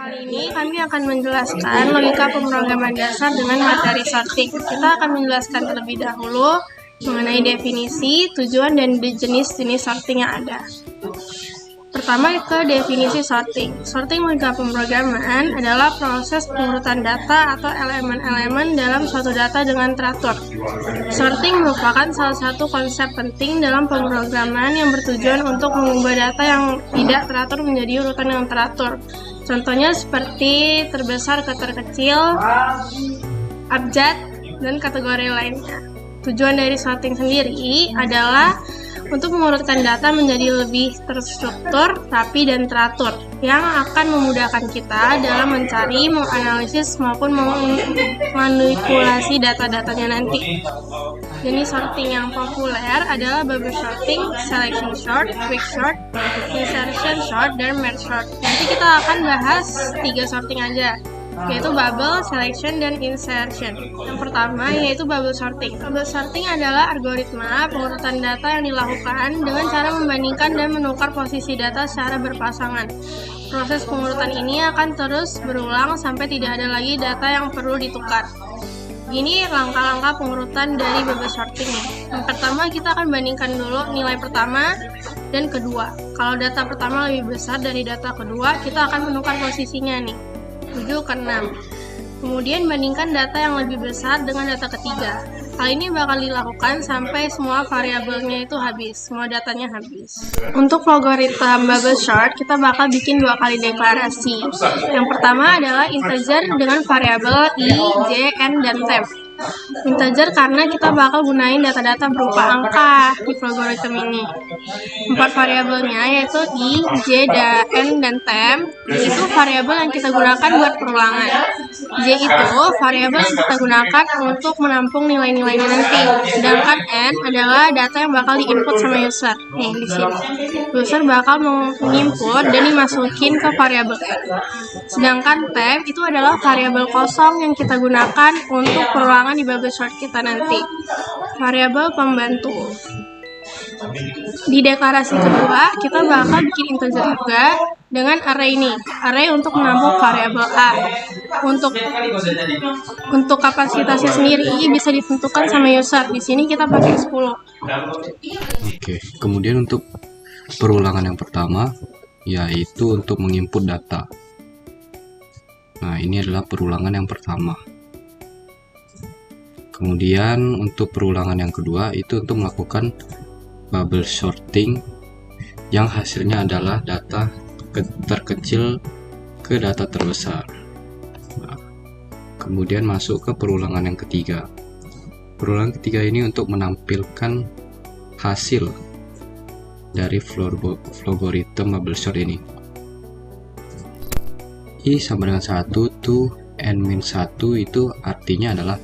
Kali ini kami akan menjelaskan logika pemrograman dasar dengan materi sorting. Kita akan menjelaskan terlebih dahulu mengenai definisi, tujuan, dan jenis-jenis sorting yang ada. Pertama ke definisi sorting. Sorting logika pemrograman adalah proses pengurutan data atau elemen-elemen dalam suatu data dengan teratur. Sorting merupakan salah satu konsep penting dalam pemrograman yang bertujuan untuk mengubah data yang tidak teratur menjadi urutan yang teratur. Contohnya seperti terbesar ke terkecil, abjad, dan kategori lainnya. Tujuan dari sorting sendiri adalah untuk mengurutkan data menjadi lebih terstruktur, rapi, dan teratur yang akan memudahkan kita dalam mencari, menganalisis, maupun memanipulasi data-datanya nanti. Jenis sorting yang populer adalah bubble sorting, selection sort, quick sort, insertion sort, dan merge sort. Nanti kita akan bahas 3 sorting aja, yaitu bubble, selection, dan insertion. Yang pertama yaitu bubble sorting. Bubble sorting adalah algoritma pengurutan data yang dilakukan dengan cara membandingkan dan menukar posisi data secara berpasangan. Proses pengurutan ini akan terus berulang sampai tidak ada lagi data yang perlu ditukar. Ini langkah-langkah pengurutan dari bubble sorting. Yang pertama kita akan bandingkan dulu nilai pertama dan kedua. Kalau data pertama lebih besar dari data kedua, kita akan menukar posisinya nih, 7 ke 6. Kemudian bandingkan data yang lebih besar dengan data ketiga. Hal ini bakal dilakukan sampai semua variabelnya itu habis, semua datanya habis. Untuk logaritma bubble sort, kita bakal bikin 2 kali deklarasi. Yang pertama adalah integer dengan variabel i, j, n, dan temp. Integer karena kita bakal gunain data-data berupa angka di logaritma ini. 4 variabelnya yaitu i, j, n, dan temp. Itu variabel yang kita gunakan buat perulangan. J itu variabel yang kita gunakan untuk menampung nilai-nilainya nanti. Sedangkan n adalah data yang bakal diinput sama user. Nih di sini. User bakal menginput dan dimasukin ke variabel n. Sedangkan temp itu adalah variabel kosong yang kita gunakan untuk perulangan di bubble sort kita nanti. Variabel pembantu. Di deklarasi kedua, kita bakal bikin integer juga dengan array ini. Array untuk menampung variabel a. Untuk kapasitasnya sendiri bisa ditentukan sama user. Di sini kita pakai 10. Oke, kemudian untuk perulangan yang pertama yaitu untuk menginput data. Nah, ini adalah perulangan yang pertama. Kemudian untuk perulangan yang kedua itu untuk melakukan bubble sorting yang hasilnya adalah data terkecil ke data terbesar. Nah, kemudian masuk ke perulangan yang ketiga. Perulangan ketiga ini untuk menampilkan hasil dari logaritma bubble sort ini. I sama dengan 1 to n-1 itu artinya adalah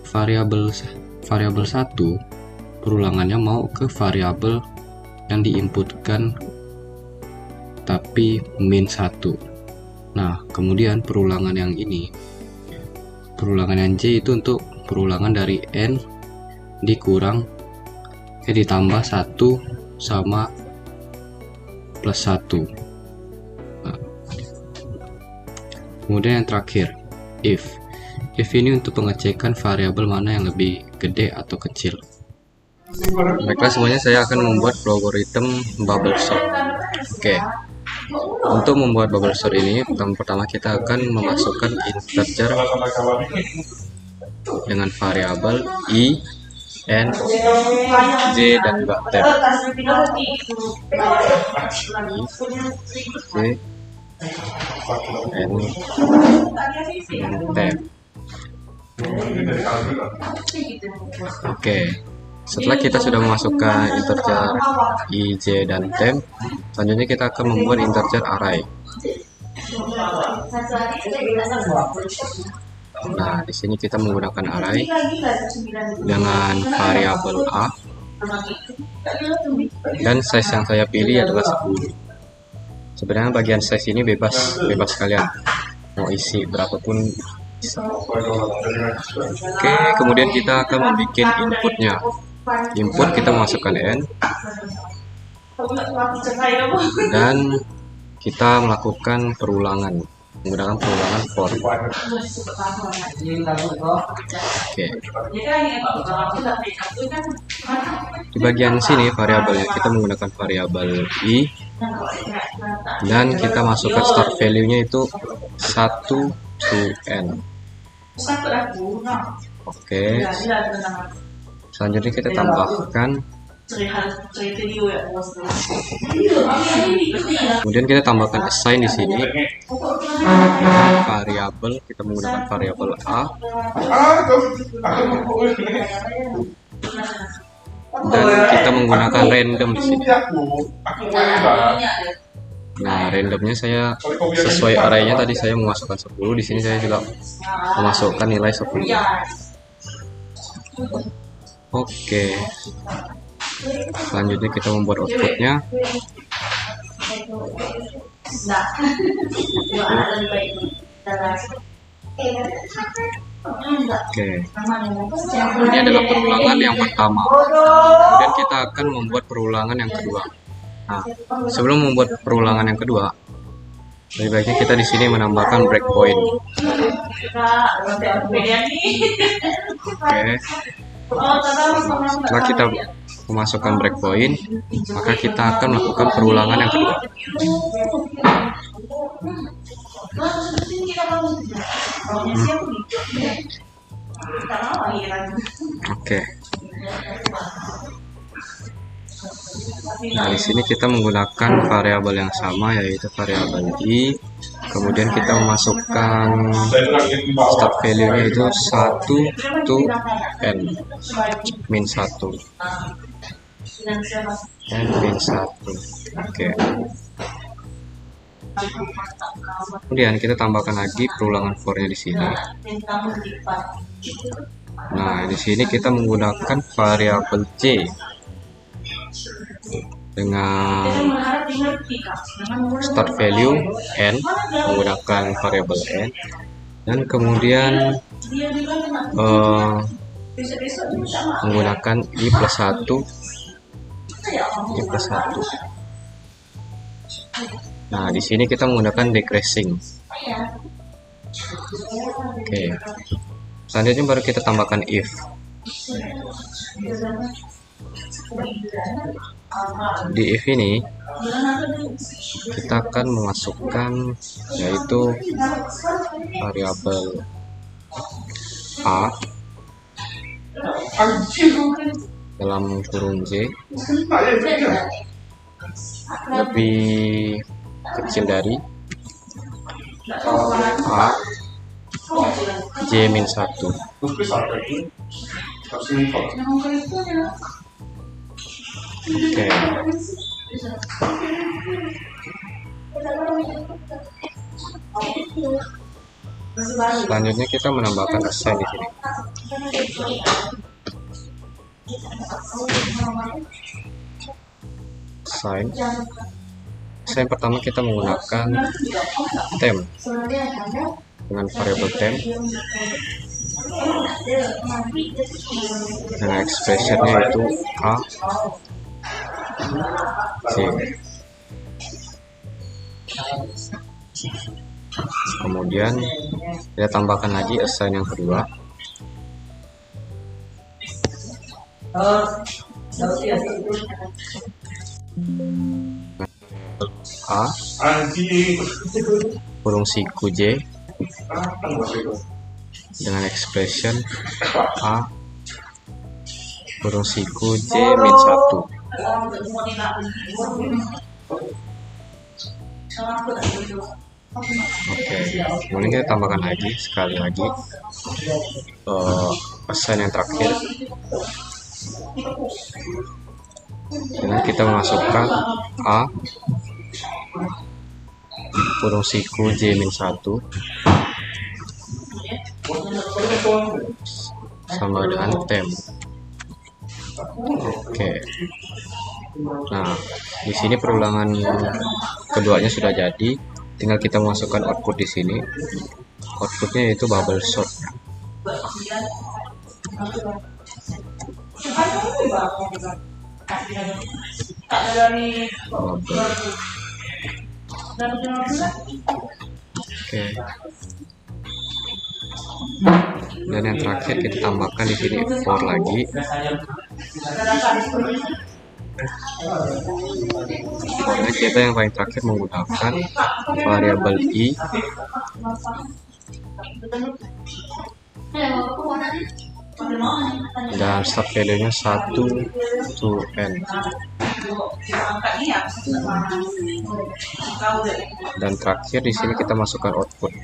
variabel 1 perulangannya mau ke variabel yang diinputkan tapi min 1. Nah, kemudian perulangan yang ini, perulangan yang J itu untuk perulangan dari n ditambah 1 sama plus 1. Nah, kemudian yang terakhir if ini untuk pengecekan variabel mana yang lebih gede atau kecil. Baiklah, semuanya saya akan membuat logaritma bubble sort. Oke. Untuk membuat bubble sort ini, pertama kita akan memasukkan integer dengan variabel i, n, j, dan juga temp. I, j, n, temp. Oke, setelah kita sudah memasukkan integer i, j, dan temp, selanjutnya kita akan membuat integer array. Nah, di sini kita menggunakan array dengan variabel a dan size yang saya pilih adalah 10. Sebenarnya bagian size ini bebas kalian mau isi berapapun. Oke, kemudian kita akan membuat inputnya. Input kita masukkan n dan kita melakukan perulangan. menggunakan perulangan for. Oke. Di bagian sini variabelnya kita menggunakan variabel i, dan kita masukkan start value-nya itu 1 to n. Oke. Selanjutnya kita tambahkan, kemudian kita tambahkan assign di sini variabel, kita menggunakan variabel a, dan kita menggunakan random di sini. Nah, randomnya saya sesuai arraynya, tadi saya memasukkan 10, di sini saya juga memasukkan nilai 10. Oke. Selanjutnya kita membuat outputnya. Oke. Ini adalah perulangan yang pertama. Kemudian kita akan membuat perulangan yang kedua. Nah, sebelum membuat perulangan yang kedua, lebih baiknya kita di sini menambahkan breakpoint. Oke. Setelah kita memasukkan breakpoint, maka kita akan melakukan perulangan yang kedua. Oke. Nah, di sini kita menggunakan variabel yang sama, yaitu variabel i. Kemudian kita memasukkan start value-nya itu 1 to n min 1 n min 1. Oke. Kemudian kita tambahkan lagi perulangan for-nya di sini. Nah, di sini kita menggunakan variabel j dengan start value n, menggunakan variabel n, dan kemudian menggunakan i plus 1. Nah, di sini kita menggunakan decreasing. Oke. Selanjutnya baru kita tambahkan if. Di if ini kita akan memasukkan yaitu variabel a dalam kurung j lebih kecil dari a j min 1. Oke. Selanjutnya kita menambahkan assign di sini. Assign pertama kita menggunakan temp dengan variabel temp. Dengan expressionnya itu a c. Kemudian kita tambahkan lagi assign yang kedua. A kurung siku j dengan expression a kurung siku j min 1. Oke, kemudian kita tambahkan lagi sekali lagi assign yang terakhir dengan kita memasukkan a kurung siku j min 1 sama dengan temp. Oke. Nah, di sini perulangan keduanya sudah jadi. Tinggal kita masukkan output di sini. Outputnya yaitu bubble sort. Oke. Dan yang terakhir kita tambahkan di sini for lagi. Nah, kita yang paling terakhir menggunakan variabel i dan start value-nya 1 to n. Dan terakhir di sini kita masukkan output.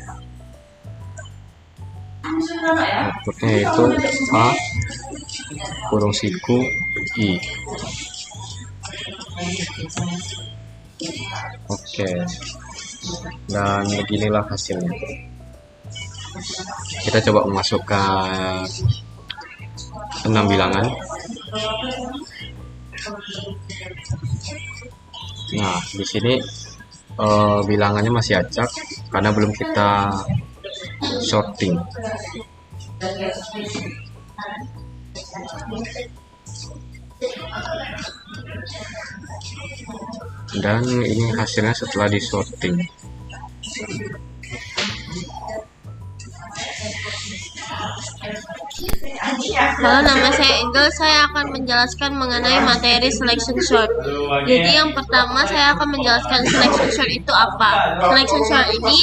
Outputnya yaitu a kurung siku i. Oke. Dan beginilah hasilnya. Kita coba memasukkan 6 bilangan. Nah, di sini bilangannya masih acak karena belum kita sorting. Dan ini hasilnya setelah disorting. Halo, nama saya Angel. Saya akan menjelaskan mengenai materi selection sort. Jadi yang pertama saya akan menjelaskan selection sort itu apa. Selection sort ini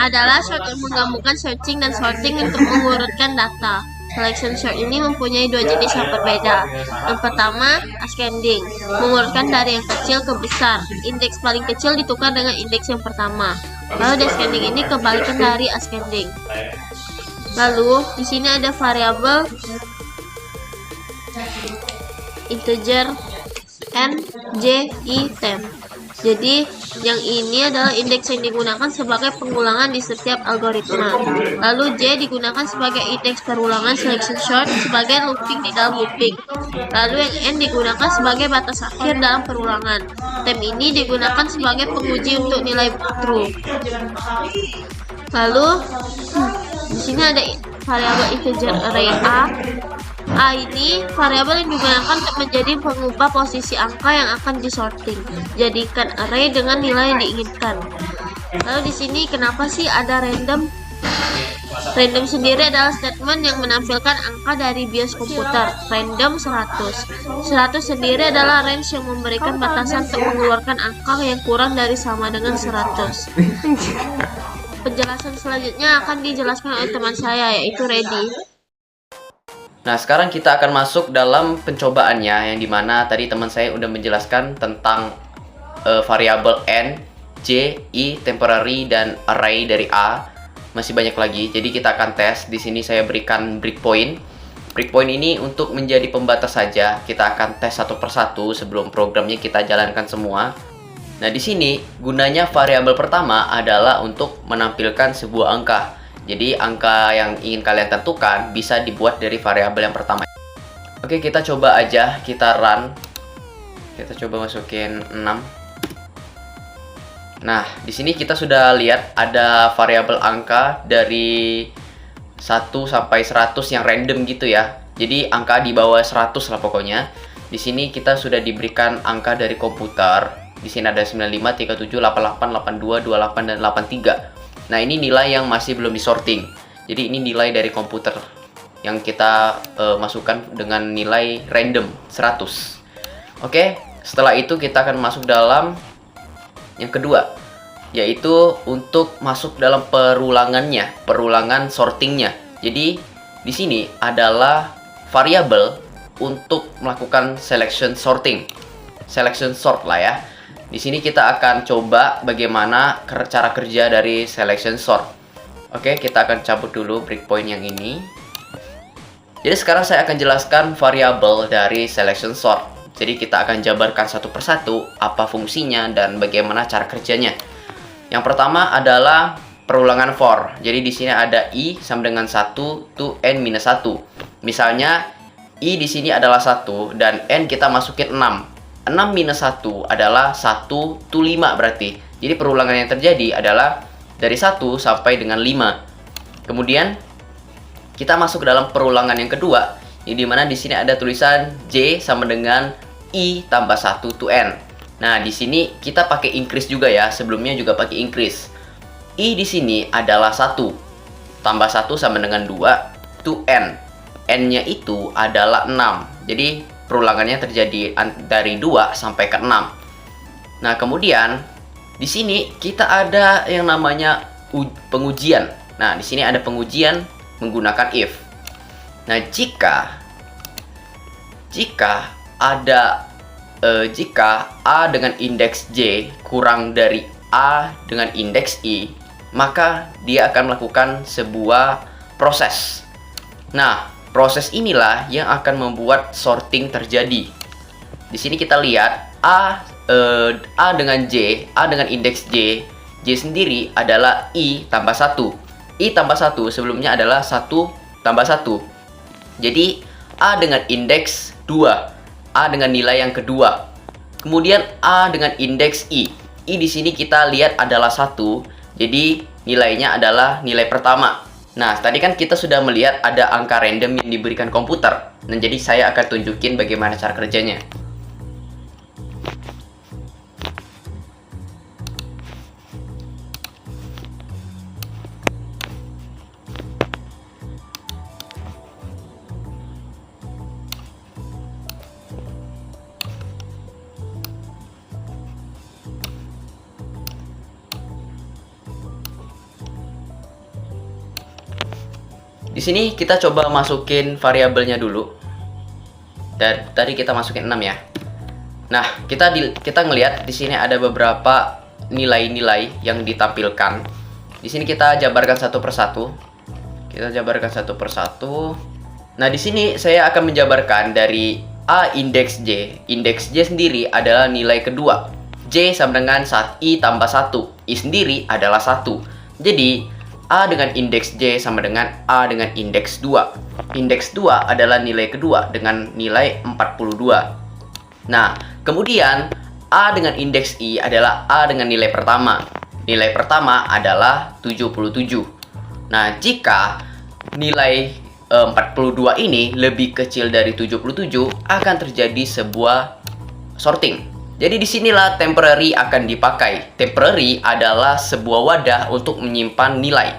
adalah sort yang menggabungkan searching dan sorting untuk mengurutkan data. Selection sort ini mempunyai dua jenis yang berbeda. Yang pertama, ascending, mengurutkan dari yang kecil ke besar. Indeks paling kecil ditukar dengan indeks yang pertama. Lalu descending ini kebalikan dari ascending. Lalu di sini ada variabel integer n, j, i, temp. Jadi yang ini adalah indeks yang digunakan sebagai pengulangan di setiap algoritma. Lalu j digunakan sebagai indeks perulangan selection sort sebagai looping di dalam looping. Lalu yang n digunakan sebagai batas akhir dalam perulangan. Temp ini digunakan sebagai penguji untuk nilai true. Lalu di sini ada variabel integer array a. A ini variabel yang digunakan untuk menjadi pengubah posisi angka yang akan disorting. Jadikan array dengan nilai yang diinginkan. Lalu di sini kenapa sih ada random? Random sendiri adalah statement yang menampilkan angka dari BIOS komputer. Random 100. 100 sendiri adalah range yang memberikan batasan untuk mengeluarkan angka yang kurang dari sama dengan 100. Penjelasan selanjutnya akan dijelaskan oleh teman saya, yaitu Reddy. Nah, sekarang kita akan masuk dalam pencobaannya, yang dimana tadi teman saya udah menjelaskan tentang variabel n, j, i, temporary, dan array dari a. Masih banyak lagi, jadi kita akan tes. Di sini saya berikan breakpoint. Breakpoint ini untuk menjadi pembatas saja. Kita akan tes satu persatu sebelum programnya kita jalankan semua. Nah, di sini gunanya variabel pertama adalah untuk menampilkan sebuah angka. Jadi angka yang ingin kalian tentukan bisa dibuat dari variabel yang pertama. Oke, kita coba aja, kita run. Kita coba masukin 6. Nah, di sini kita sudah lihat ada variabel angka dari 1 sampai 100 yang random gitu ya. Jadi angka di bawah 100 lah pokoknya. Di sini kita sudah diberikan angka dari komputer. Di sini ada 95, 37, 88, 82, 28, dan 83. Nah, ini nilai yang masih belum disorting. Jadi ini nilai dari komputer yang kita masukkan dengan nilai random 100. Oke, setelah itu kita akan masuk dalam yang kedua, yaitu untuk masuk dalam perulangannya, perulangan sortingnya. Jadi di sini adalah variabel untuk melakukan selection sorting, selection sort lah ya. Di sini kita akan coba bagaimana cara kerja dari selection sort. Oke, kita akan cabut dulu breakpoint yang ini. Jadi sekarang saya akan jelaskan variabel dari selection sort. Jadi kita akan jabarkan satu persatu apa fungsinya dan bagaimana cara kerjanya. Yang pertama adalah perulangan for. Jadi di sini ada i sama dengan 1 to n minus 1. Misalnya i di sini adalah 1 dan n kita masukin 6. 6 minus 1 adalah 1 to 5 berarti. Jadi perulangan yang terjadi adalah dari 1 sampai dengan 5. Kemudian kita masuk ke dalam perulangan yang kedua, di mana di sini ada tulisan j sama dengan i tambah 1 to n. Nah, di sini kita pakai increase juga ya. Sebelumnya juga pakai increase. I di sini adalah 1. Tambah 1 sama dengan 2, itu N. N-nya itu adalah 6. Jadi perulangannya terjadi dari 2 sampai ke 6. Nah, kemudian di sini kita ada yang namanya pengujian. Nah, di sini ada pengujian menggunakan if. Nah, jika A dengan indeks J kurang dari A dengan indeks I, maka dia akan melakukan sebuah proses. Nah, proses inilah yang akan membuat sorting terjadi. Di sini kita lihat A dengan J, A dengan indeks J, J sendiri adalah I tambah 1. I tambah 1 sebelumnya adalah 1 tambah 1. Jadi A dengan indeks 2, A dengan nilai yang kedua. Kemudian A dengan indeks I. I di sini kita lihat adalah 1. Jadi nilainya adalah nilai pertama. Nah, tadi kan kita sudah melihat ada angka random yang diberikan komputer. Nah, jadi saya akan tunjukin bagaimana cara kerjanya. Di sini kita coba masukin variabelnya dulu. Dan tadi kita masukin 6 ya. Nah, kita ngelihat di sini ada beberapa nilai-nilai yang ditampilkan. Di sini kita jabarkan satu persatu. Nah, di sini saya akan menjabarkan dari A indeks J. Indeks J sendiri adalah nilai kedua. J sama dengan I tambah 1. I sendiri adalah 1. Jadi A dengan indeks J sama dengan A dengan indeks 2. Indeks 2 adalah nilai kedua dengan nilai 42. Nah, kemudian A dengan indeks I adalah A dengan nilai pertama. Nilai pertama adalah 77. Nah, jika nilai 42 ini lebih kecil dari 77, akan terjadi sebuah sorting. Jadi disinilah temporary akan dipakai. Temporary adalah sebuah wadah untuk menyimpan nilai.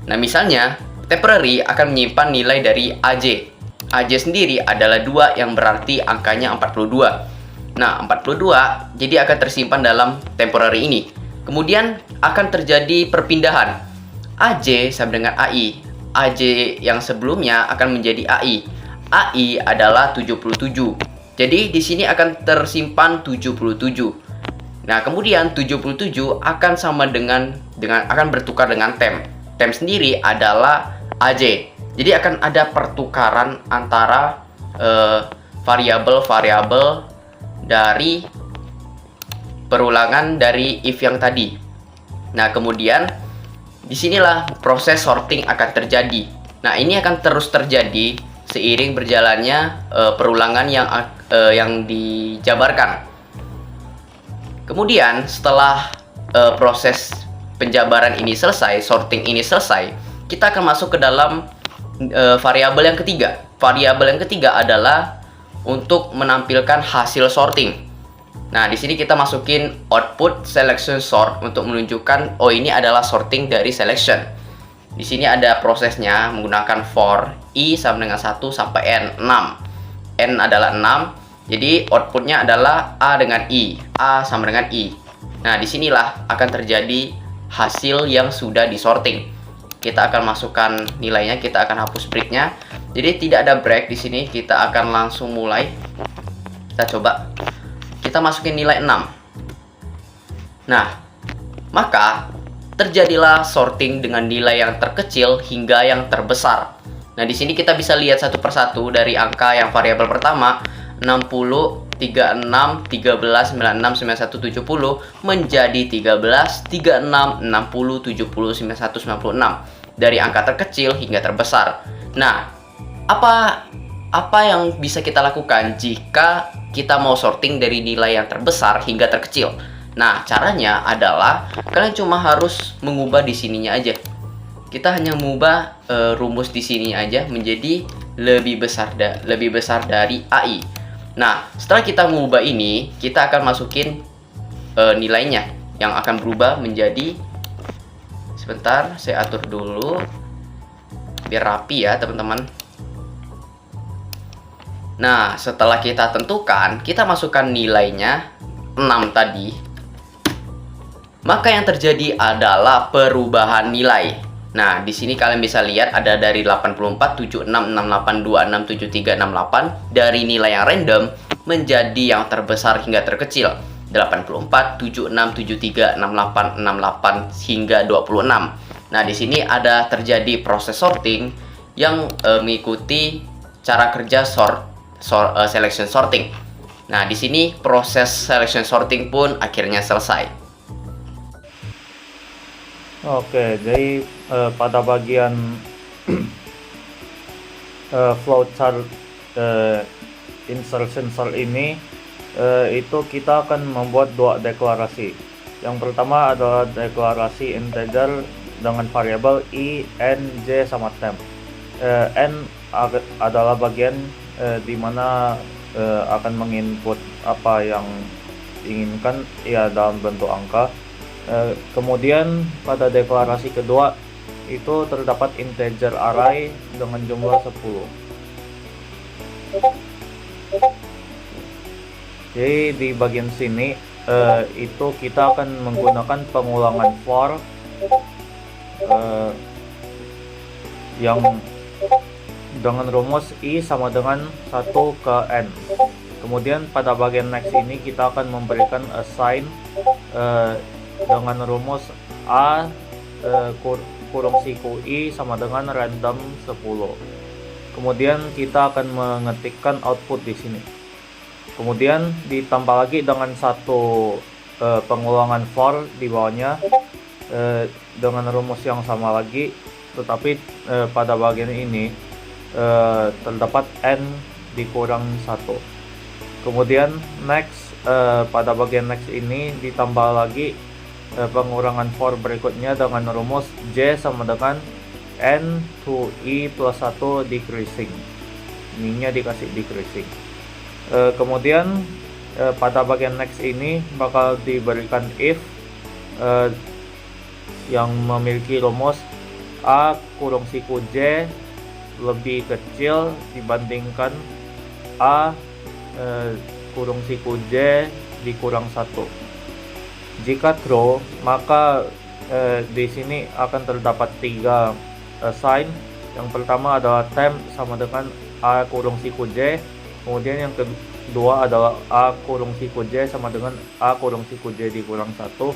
Nah, misalnya temporary akan menyimpan nilai dari AJ. AJ sendiri adalah 2 yang berarti angkanya 42. Nah, 42 jadi akan tersimpan dalam temporary ini. Kemudian akan terjadi perpindahan. AJ sama dengan AI. AJ yang sebelumnya akan menjadi AI. AI adalah 77. Jadi di sini akan tersimpan 77. Nah, kemudian 77 akan sama dengan akan bertukar dengan temp. Temp sendiri adalah AJ. Jadi akan ada pertukaran antara variabel-variabel dari perulangan dari if yang tadi. Nah, kemudian disinilah proses sorting akan terjadi. Nah, ini akan terus terjadi seiring berjalannya perulangan yang dijabarkan. Kemudian setelah proses penjabaran ini selesai, sorting ini selesai, kita akan masuk ke dalam variabel yang ketiga. Variabel yang ketiga adalah untuk menampilkan hasil sorting. Nah, di sini kita masukin output selection sort untuk menunjukkan ini adalah sorting dari selection. Di sini ada prosesnya menggunakan for I sama dengan 1 sampai N, 6. N adalah 6. Jadi outputnya adalah A dengan I. A sama dengan I. Nah, disinilah akan terjadi hasil yang sudah disorting. Kita akan masukkan nilainya, kita akan hapus breaknya. Jadi tidak ada break di sini, kita akan langsung mulai. Kita coba. Kita masukin nilai 6. Nah, maka terjadilah sorting dengan nilai yang terkecil hingga yang terbesar. Nah, di sini kita bisa lihat satu persatu dari angka yang variabel pertama 60, 36, 13, 96, 91, 70 menjadi 13, 36, 60, 70, 91, 96 dari angka terkecil hingga terbesar. Nah, apa yang bisa kita lakukan jika kita mau sorting dari nilai yang terbesar hingga terkecil? Nah, caranya adalah kalian cuma harus mengubah di sininya aja. Kita hanya mengubah rumus di sini aja menjadi lebih besar dari AI. Nah, setelah kita mengubah ini, kita akan masukin nilainya yang akan berubah menjadi Sebentar, saya atur dulu biar rapi ya teman-teman. Nah, setelah kita tentukan, kita masukkan nilainya 6 tadi. Maka yang terjadi adalah perubahan nilai. Nah, di sini kalian bisa lihat ada dari 84, 76, 68, 26, 73, 68 dari nilai yang random menjadi yang terbesar hingga terkecil. 84, 76, 73, 68, 68 hingga 26. Nah, di sini ada terjadi proses sorting yang mengikuti cara kerja selection sorting. Nah, di sini proses selection sorting pun akhirnya selesai. Oke, jadi pada bagian flowchart insertion sort ini itu kita akan membuat dua deklarasi. Yang pertama adalah deklarasi integer dengan variabel i, n, j sama temp. N adalah bagian di mana akan menginput apa yang diinginkan ya dalam bentuk angka. Kemudian pada deklarasi kedua itu terdapat integer array dengan jumlah 10. Jadi di bagian sini itu kita akan menggunakan pengulangan for yang dengan rumus i sama dengan 1 ke n. Kemudian pada bagian next ini kita akan memberikan assign dengan rumus a kurung siku i sama dengan random 10. Kemudian kita akan mengetikkan output di sini. Kemudian ditambah lagi dengan satu pengulangan for di bawahnya dengan rumus yang sama lagi, tetapi pada bagian ini terdapat n dikurang 1. Kemudian next pada bagian next ini ditambah lagi pengurangan for berikutnya dengan rumus j sama dengan n to i plus 1 decreasing. Ininya dikasih decreasing. Kemudian pada bagian next ini bakal diberikan if yang memiliki rumus a kurung siku j lebih kecil dibandingkan a kurung siku j dikurang 1. Jika true, maka di sini akan terdapat 3 assign. Yang pertama adalah temp sama dengan a kurung siku j. Kemudian yang kedua adalah a kurung siku j sama dengan a kurung siku j dikurang 1.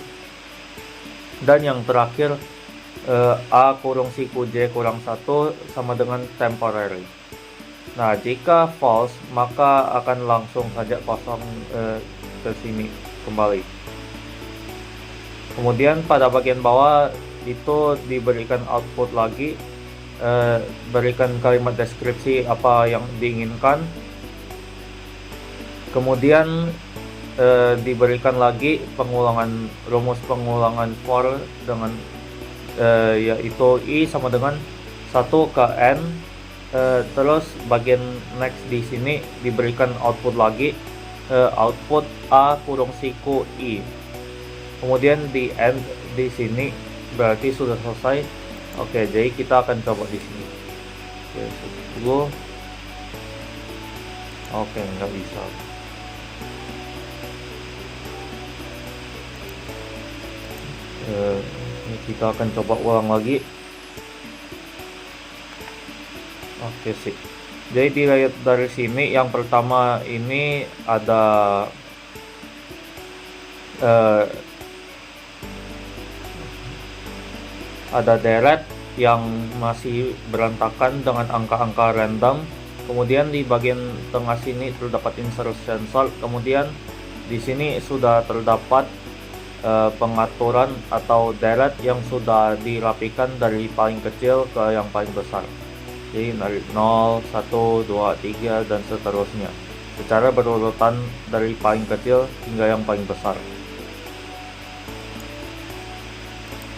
Dan yang terakhir a kurung siku j kurang 1 sama dengan temporary. Nah, jika false, maka akan langsung saja kosong ke sini kembali. Kemudian pada bagian bawah itu diberikan output lagi, berikan kalimat deskripsi apa yang diinginkan. Kemudian diberikan lagi rumus pengulangan for dengan yaitu i sama dengan 1 ke n. Terus bagian next di sini diberikan output lagi, output a kurung siku i. Kemudian di end di sini berarti sudah selesai. Oke, jadi kita akan coba di sini. Oke, nggak bisa. Ini kita akan coba ulang lagi. Oke sih. Jadi dilihat dari sini, yang pertama ini ada deret yang masih berantakan dengan angka-angka random. Kemudian di bagian tengah sini terdapat insertion sort. Kemudian di sini sudah terdapat pengaturan atau deret yang sudah dirapikan dari paling kecil ke yang paling besar. Jadi dari 0, 1, 2, 3 dan seterusnya secara berurutan dari paling kecil hingga yang paling besar.